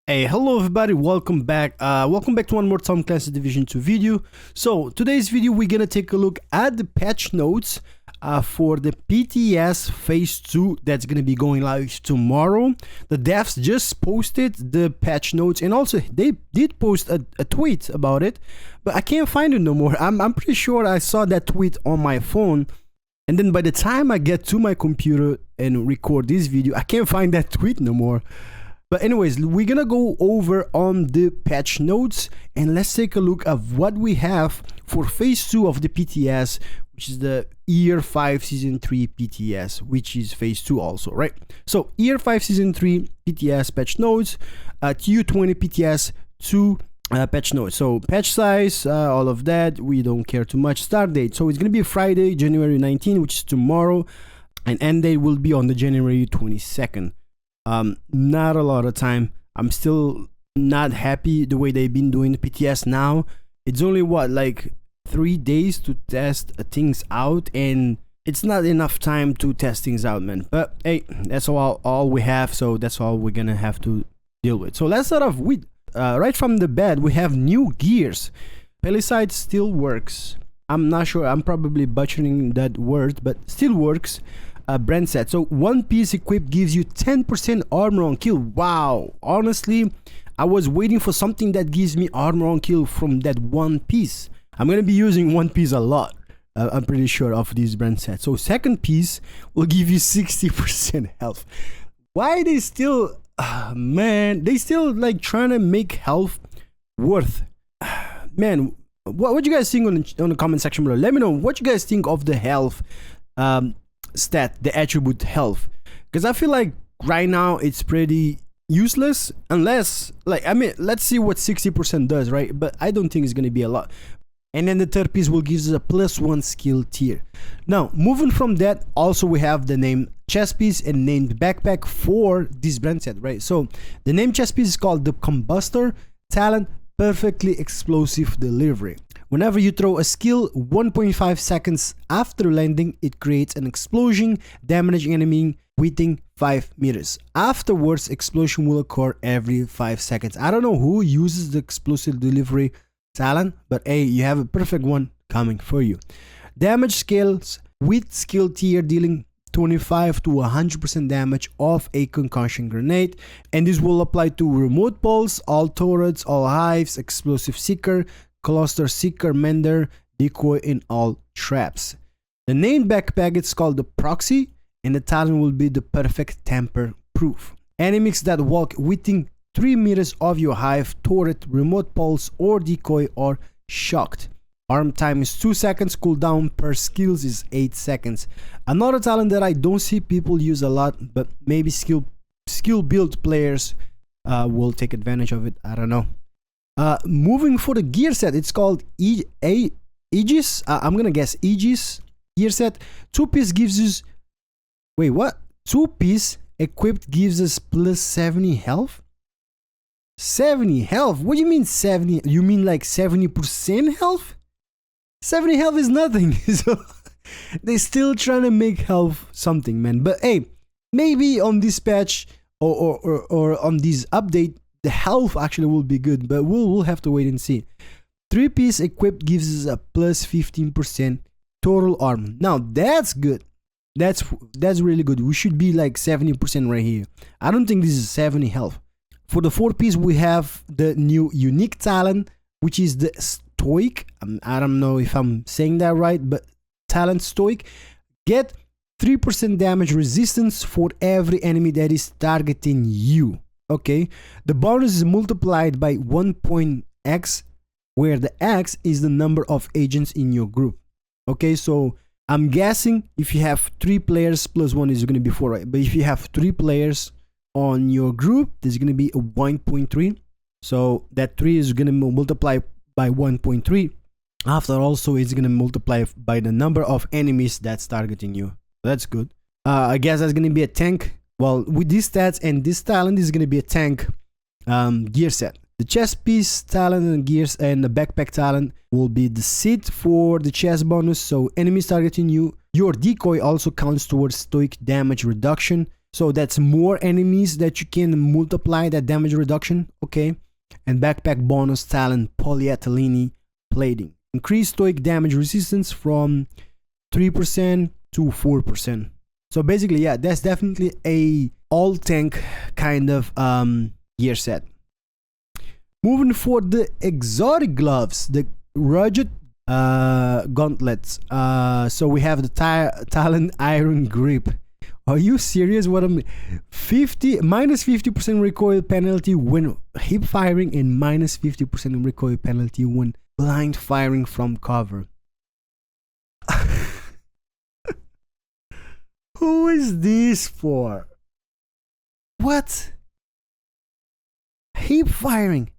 Hey, hello everybody, welcome back. Welcome back to one more Tom Clancy Division 2 video. So today's video we're gonna take a look at the patch notes for the PTS Phase 2 that's gonna be going live tomorrow. The devs just posted the patch notes, and also they did post a tweet about it, but I can't find it no more. I'm pretty sure I saw that tweet on my phone, and then by the time I get to my computer and record this video, I can't find that tweet no more. But anyways, we're gonna go over on the patch notes and let's take a look at what we have for Phase 2 of the PTS, which is the Year 5 Season 3 PTS, which is Phase 2 also, right? So Year 5 Season 3 PTS patch notes, TU20 PTS 2 patch notes. So patch size, all of that, we don't care too much. Start date, so it's gonna be Friday, January 19, which is tomorrow, and end date will be on the January 22nd. Not a lot of time. I'm still not happy the way they've been doing the PTS now. It's only what, like 3 days to test things out, and it's not enough time to test things out, man. But hey, that's all we have, so that's all we're gonna have to deal with. So let's start off with right from the bat, we have new gears. Palisade still works. I'm not sure, I'm probably butchering that word, but still works. Brand set. So one piece equipped gives you 10% armor on kill. Wow, honestly I was waiting for something that gives me armor on kill from that one piece. I'm gonna be using one piece a lot, I'm pretty sure, of this brand set. So second piece will give you 60% health. Why they still man, they still like trying to make health worth. Man, what you guys think on the comment section below? Let me know what you guys think of the health stat, the attribute health, because I feel like right now it's pretty useless unless, like, I mean, let's see what 60% does, right? But I don't think it's gonna be a lot. And then the third piece will give us a +1 skill tier. Now moving from that, also we have the named chest piece and named backpack for this brand set, right? So the named chest piece is called the Combustor Talent Perfectly Explosive Delivery. Whenever you throw a skill 1.5 seconds after landing, it creates an explosion, damaging enemy within 5 meters. Afterwards, explosion will occur every 5 seconds. I don't know who uses the explosive delivery talent, but hey, you have a perfect one coming for you. Damage scales with skill tier, dealing 25 to 100% damage of a concussion grenade, and this will apply to remote pulse, all turrets, all hives, explosive seeker, cluster seeker, mender, decoy, and all traps. The named backpack is called the Proxy, and the talent will be the Perfect Tamper Proof. Enemies that walk within 3 meters of your hive, turret, remote pulse, or decoy are shocked. Arm time is 2 seconds, cooldown per skills is 8 seconds. Another talent that I don't see people use a lot, but maybe skill build players will take advantage of it, I don't know. Moving for the gear set, it's called Aegis. I'm gonna guess Aegis gear set. 2-piece gives us, wait, what? 2-piece equipped gives us +70 health. 70 health? What do you mean 70? You mean like 70% health? 70 health is nothing. So they still trying to make health something, man. But hey, maybe on this patch or on this update, the health actually will be good, but we'll have to wait and see. 3-piece equipped gives us a +15% total armor. Now that's good. That's really good. We should be like 70% right here. I don't think this is 70 health. For the 4-piece, we have the new unique talent, which is the Stoic. I don't know if I'm saying that right, but talent Stoic. Get 3% damage resistance for every enemy that is targeting you. Okay, the bonus is multiplied by 1.x, where the x is the number of agents in your group. Okay, so I'm guessing if you have 3 players, +1 is going to be 4, right? But if you have 3 players on your group, there's going to be a 1.3. So that 3 is going to multiply by 1.3. After also, it's going to multiply by the number of enemies that's targeting you. That's good. I guess that's going to be a tank. Well, with these stats and this talent is going to be a tank gear set. The chest piece talent and gears and the backpack talent will be the seat for the chest bonus. So enemies targeting you. Your decoy also counts towards stoic damage reduction. So that's more enemies that you can multiply that damage reduction. Okay. And backpack bonus talent polyethylene plating. Increase stoic damage resistance from 3% to 4%. So basically, yeah, that's definitely a all tank kind of gear set. Moving for the exotic gloves, the rugged gauntlets. So we have the talent iron grip. Are you serious? What I'm minus 50% recoil penalty when hip firing and minus 50% recoil penalty when blind firing from cover. Who is this for? What? Hip firing.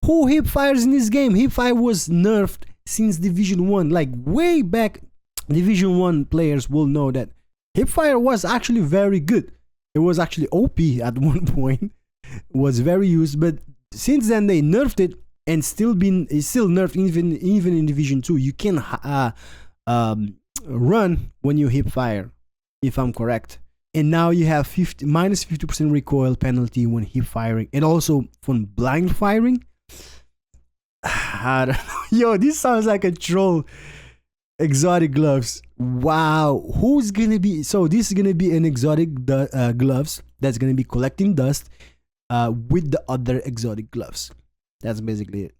Who hip fires in this game? Hip fire was nerfed since Division 1. Like way back, Division 1 players will know that hipfire was actually very good. It was actually OP at one point. It was very used, but since then they nerfed it and it's still nerfed even in Division 2. You can run when you hipfire, if I'm correct. And now you have minus 50% recoil penalty when hip firing, and also from blind firing. I don't know. Yo, this sounds like a troll. Exotic gloves. Wow. Who's gonna be? So this is gonna be an exotic gloves that's gonna be collecting dust with the other exotic gloves. That's basically it.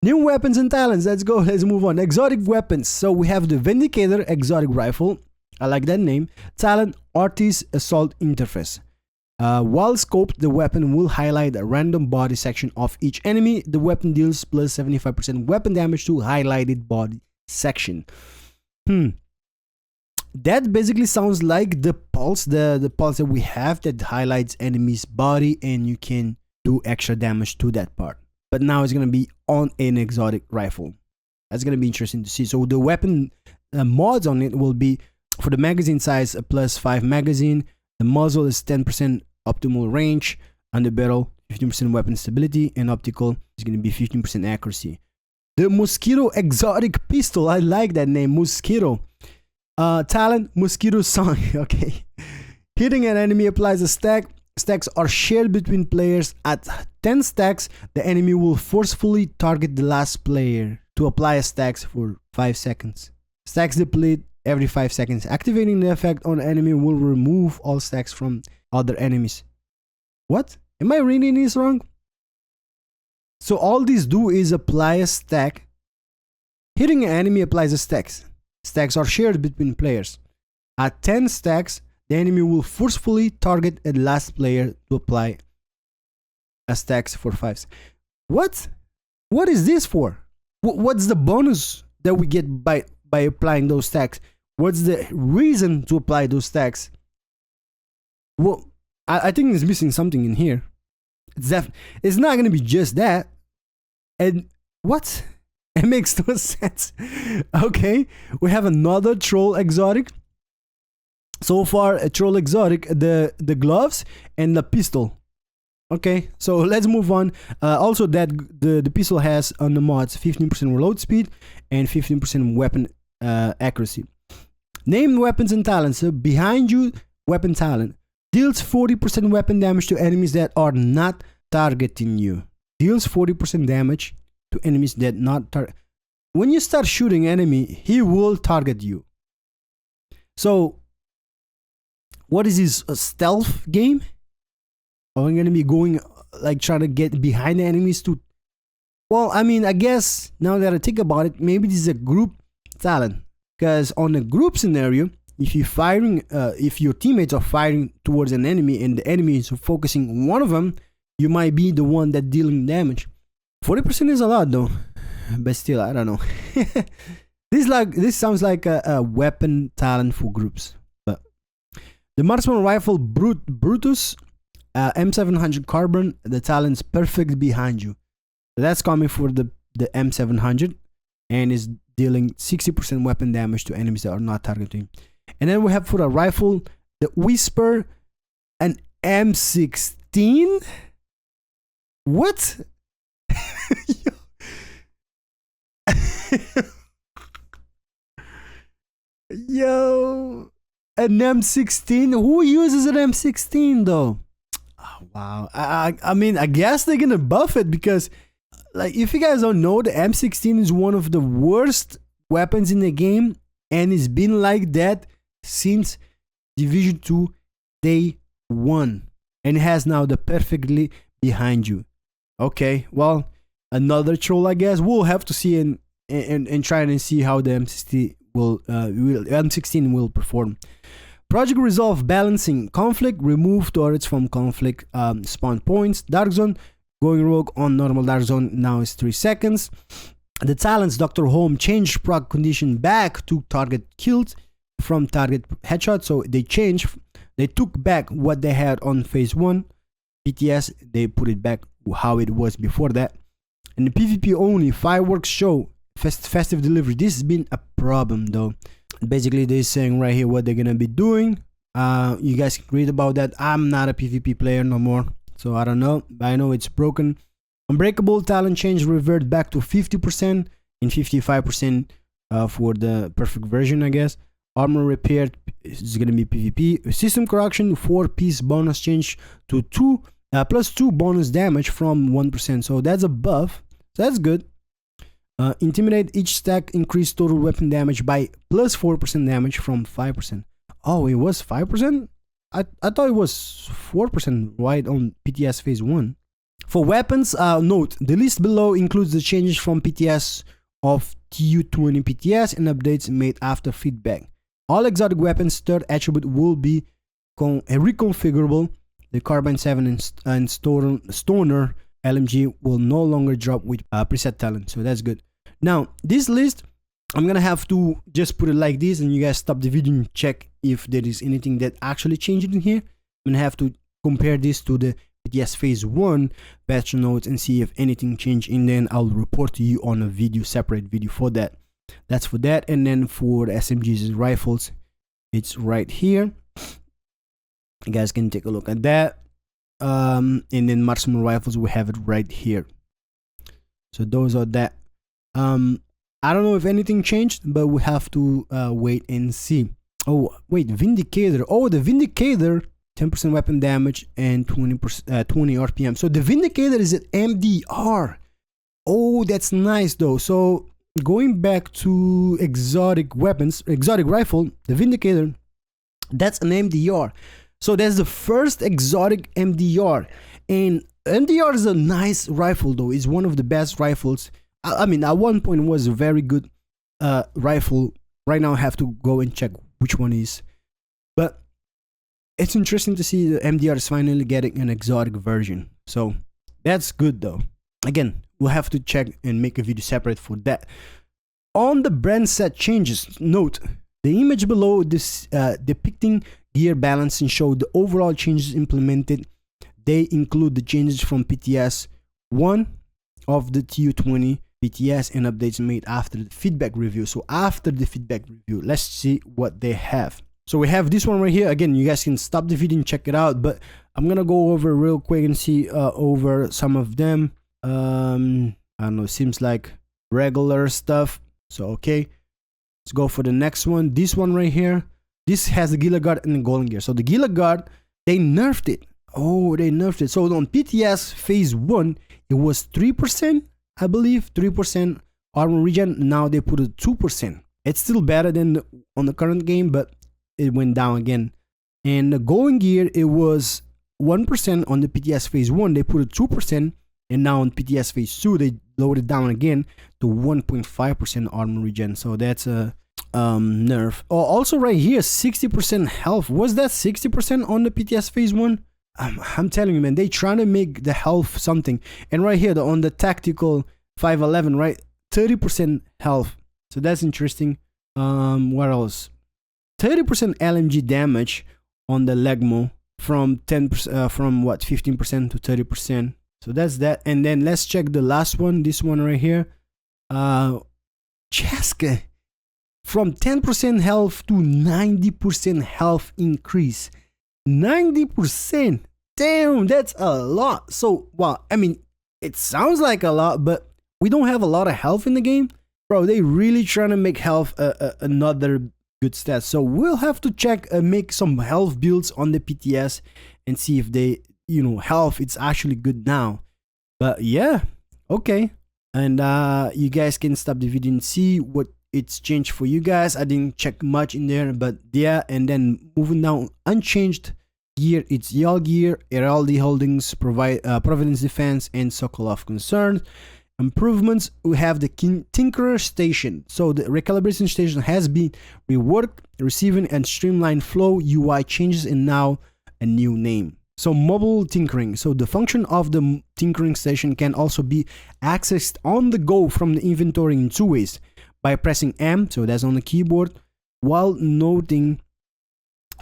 New weapons and talents. Let's go. Let's move on. Exotic weapons. So we have the Vindicator exotic rifle. I like that name. Talent Artist Assault Interface. While scoped, the weapon will highlight a random body section of each enemy. The weapon deals plus 75% weapon damage to highlighted body section. That basically sounds like the pulse, the pulse that we have that highlights enemy's body, and you can do extra damage to that part. But now it's gonna be on an exotic rifle. That's gonna be interesting to see. So the weapon mods on it will be for the magazine size, a +5 magazine. The muzzle is 10% optimal range, and the barrel 15% weapon stability, and optical is going to be 15% accuracy. The Mosquito exotic pistol. I like that name, Mosquito. Talent Mosquito Song. Okay. Hitting an enemy applies a stack. Stacks are shared between players. At 10 stacks, the enemy will forcefully target the last player to apply a stacks for 5 seconds. Stacks deplete every 5 seconds. Activating the effect on enemy will remove all stacks from other enemies. What? Am I reading this wrong? So all these do is apply a stack. Hitting an enemy applies a stacks. Stacks are shared between players. At 10 stacks, the enemy will forcefully target the last player to apply a stacks for 5. What? What is this for? What's the bonus that we get by applying those stacks? What's the reason to apply those stacks? Well, I think it's missing something in here. It's not going to be just that. And what? It makes no sense. Okay, we have another troll exotic. So far, a troll exotic, the gloves and the pistol. Okay, so let's move on. Also, that the pistol has on the mods 15% reload speed and 15% weapon accuracy. Named weapons and talents. So behind you, weapon talent deals 40% weapon damage to enemies that are not targeting you. Deals 40% damage to enemies that not target. When you start shooting enemy, he will target you. So, what is this, a stealth game? Are we gonna be going like trying to get behind the enemies to? Well, I mean, I guess now that I think about it, maybe this is a group talent. Because on a group scenario, if you're firing, if your teammates are firing towards an enemy and the enemy is focusing on one of them, you might be the one that dealing damage. 40% is a lot though, but still, I don't know. This sounds like a weapon talent for groups. But the marksman rifle Brutus M700 carbon, the talent's perfect behind you. So that's coming for the M700 and is dealing 60% weapon damage to enemies that are not targeting. And then we have for a rifle the Whisper, an M16. What? Yo, An M16? Who uses an M16 though? Oh, wow. I mean, I guess they're gonna buff it because, like, if you guys don't know, the M16 is one of the worst weapons in the game, and it's been like that since Division 2 Day 1, and it has now the perfectly behind you. Okay, well, another troll, I guess. We'll have to see and try and see how the M16 will perform. Project Resolve balancing conflict. Remove turrets from conflict spawn points. Dark Zone. Going rogue on normal Dark Zone now is 3 seconds. The talents Dr. Home changed proc condition back to target killed from target headshot. So they took back what they had on phase 1 PTS. They put it back how it was before that. And the PvP only fireworks show festive delivery. This has been a problem though. Basically, they're saying right here what they're gonna be doing. You guys can read about that. I'm not a PvP player no more, so I don't know, but I know it's broken. Unbreakable talent change revert back to 50% and 55% for the perfect version, I guess. Armor repair is gonna be PvP. System correction 4-piece bonus change to +2 bonus damage from 1%. So that's a buff. So that's good. Intimidate each stack increase total weapon damage by +4% damage from 5%. Oh, it was 5%? I thought it was 4% right on PTS phase 1. For weapons, note the list below includes the changes from PTS of TU20 PTS and updates made after feedback. All exotic weapons third attribute will be reconfigurable. The Carbine 7 and Stoner LMG will no longer drop with preset talent, so that's good. Now, this list, I'm gonna have to just put it like this, and you guys stop the video and check if there is anything that actually changed in here. I'm gonna have to compare this to the PTS phase 1 patch notes and see if anything changed, and then I'll report to you on a video, separate video for that. That's for that. And then for the SMGs and rifles, it's right here. You guys can take a look at that. And then marksman rifles, we have it right here. So those are that. I don't know if anything changed, but we have to wait and see. Oh wait, Vindicator. Oh, the Vindicator, 10% weapon damage and 20 RPM. So the Vindicator is an MDR. Oh, that's nice though. So going back to exotic weapons, exotic rifle, the Vindicator, that's an MDR. So that's the first exotic MDR, and MDR is a nice rifle though. It's one of the best rifles. I mean, at one point it was a very good rifle. Right now I have to go and check which one is, but it's interesting to see the MDR is finally getting an exotic version. So that's good though. Again, we'll have to check and make a video separate for that. On the brand set changes, note the image below this depicting gear balancing show the overall changes implemented. They include the changes from PTS 1 of the TU20 PTS and updates made after the feedback review. So after the feedback review, let's see what they have. So we have this one right here. Again, you guys can stop the video and check it out, but I'm gonna go over real quick and see over some of them. I don't know, seems like regular stuff. So okay, let's go for the next one. This one right here, this has the Gila Guard and the Golden Gear. So the Gila Guard, they nerfed it. Oh, they nerfed it. So on PTS phase 1, it was 3%, I believe, 3% armor regen. Now they put it 2%. It's still better than on the current game, but it went down again. And the Golden Gear, it was 1% on the PTS phase 1. They put it 2%, and now on PTS phase 2, they lowered it down again to 1.5% armor regen. So that's a nerf. Oh, also right here, 60% health. Was that 60% on the PTS phase 1? I'm telling you, man, they trying to make the health something. And right here, on the tactical 511, right, 30% health. So that's interesting. What else? 30% LMG damage on the Legmo from 10%, from what, 15% to 30%. So that's that. And then let's check the last one. This one right here. Chaska, from 10% health to 90% health increase. 90%. Damn, that's a lot. So, well, I mean, it sounds like a lot, but we don't have a lot of health in the game. Bro, they really trying to make health another good stats. So we'll have to check make some health builds on the PTS and see if they, health it's actually good now. But yeah, okay. And you guys can stop the video and see what it's changed for you guys. I didn't check much in there, but yeah. And then moving down, unchanged gear, it's Yall gear, Heraldi Holdings, Providence Defense, and Sokolov Concern. Improvements, we have the Tinkerer Station. So the recalibration station has been reworked, receiving and streamlined flow, UI changes, and now a new name. So mobile tinkering. So the function of the tinkering station can also be accessed on the go from the inventory in two ways. By pressing M, so that's on the keyboard, while noting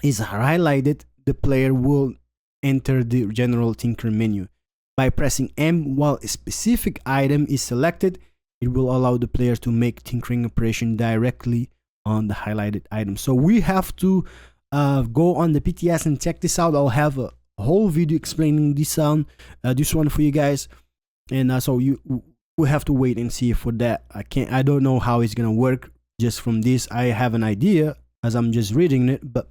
is highlighted, the player will enter the general tinker menu. By pressing M while a specific item is selected, it will allow the player to make tinkering operation directly on the highlighted item. So we have to go on the PTS and check this out. I'll have a whole video explaining this one for you guys, and so we have to wait and see for that. I don't know how it's gonna work. Just from this, I have an idea as I'm just reading it, but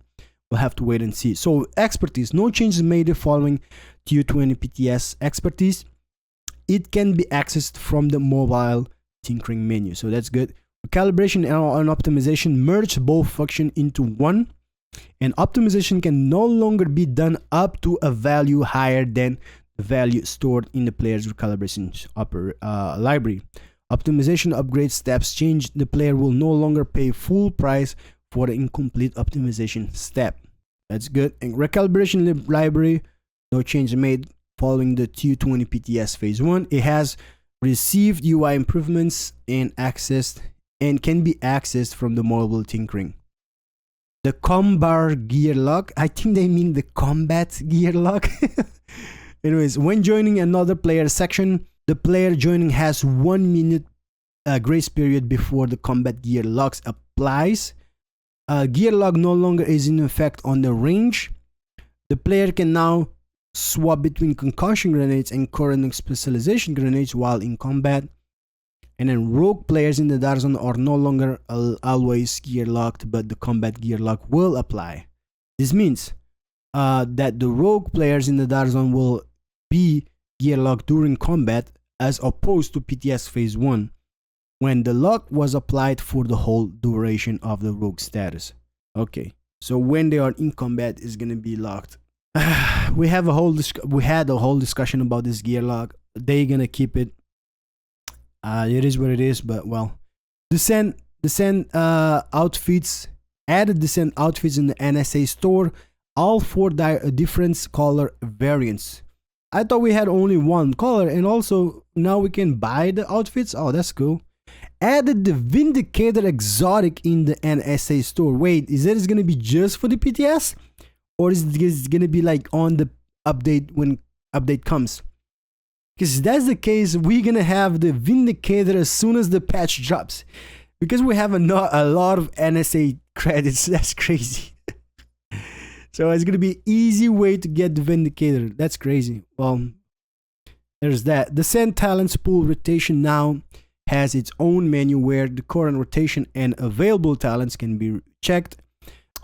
we'll have to wait and see. So expertise, no changes made following Tier 20 PTS expertise. It can be accessed from the mobile tinkering menu, so that's good. Calibration and optimization merge both functions into one, and optimization can no longer be done up to a value higher than the value stored in the player's recalibration library. Optimization upgrade steps change. The player will no longer pay full price for the incomplete optimization step. That's good. And recalibration library, no change made following the Tier 20 PTS Phase 1. It has received UI improvements and accessed and can be accessed from the mobile tinkering. The combar gear lock, I think they mean the combat gear lock. Anyways, when joining another player section, the player joining has 1 minute grace period before the combat gear locks applies. Gear lock no longer is in effect on the range. The player can now swap between concussion grenades and current specialization grenades while in combat. And then rogue players in the dark zone are no longer always gear locked, but the combat gear lock will apply. This means that the rogue players in the dark zone will be gear locked during combat, as opposed to PTS Phase 1, when the lock was applied for the whole duration of the rogue status. Okay, so when they are in combat, it's gonna be locked. We had a whole discussion about this gear lock. They're gonna keep it. It is what it is, but well, descent outfits, added descent outfits in the NSA store, all for different color variants. I thought we had only one color, and also now we can buy the outfits. Oh, that's cool. Added the Vindicator exotic in the NSA store. Wait, is that gonna be just for the PTS, or is it gonna be like on the update when update comes? Because if that's the case, we're gonna have the Vindicator as soon as the patch drops, because we have a lot of NSA credits. That's crazy. So it's gonna be an easy way to get the Vindicator. That's crazy. Well, there's that. The Send Talents Pool rotation now has its own menu where the current rotation and available talents can be checked.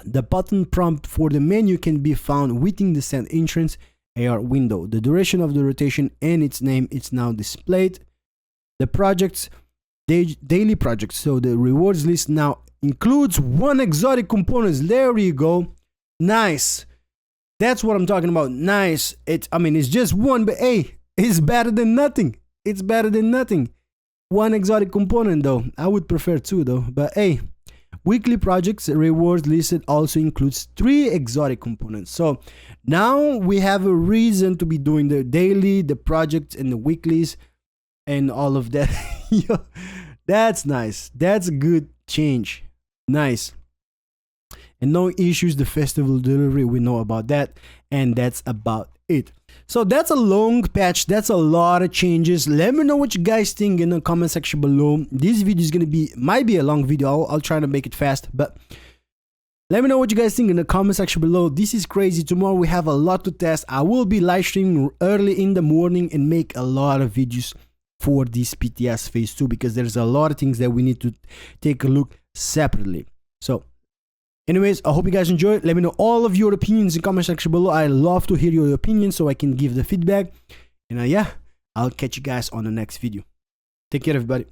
The button prompt for the menu can be found within the Send Entrance AR window. The duration of the rotation and its name is now displayed. The projects, daily projects, so the rewards list now includes 1 exotic component. There you go. Nice. That's what I'm talking about. Nice. It's just one, but hey, it's better than nothing. It's better than nothing. 1 exotic component though. I would prefer 2 though, but hey. Weekly projects rewards listed also includes 3 exotic components. So now we have a reason to be doing the daily, the projects, and the weeklies, and all of that. That's nice. That's a good change. Nice. And no issues, the festival delivery, we know about that, and that's about it. So that's a long patch. That's a lot of changes. Let me know what you guys think in the comment section below. This video is might be a long video. I'll try to make it fast, but let me know what you guys think in the comment section below. This is crazy. Tomorrow we have a lot to test. I will be live streaming early in the morning and make a lot of videos for this PTS Phase 2, because there's a lot of things that we need to take a look separately. So Anyways, I hope you guys enjoyed. Let me know all of your opinions in the comment section below. I love to hear your opinions so I can give the feedback. And yeah, I'll catch you guys on the next video. Take care, everybody.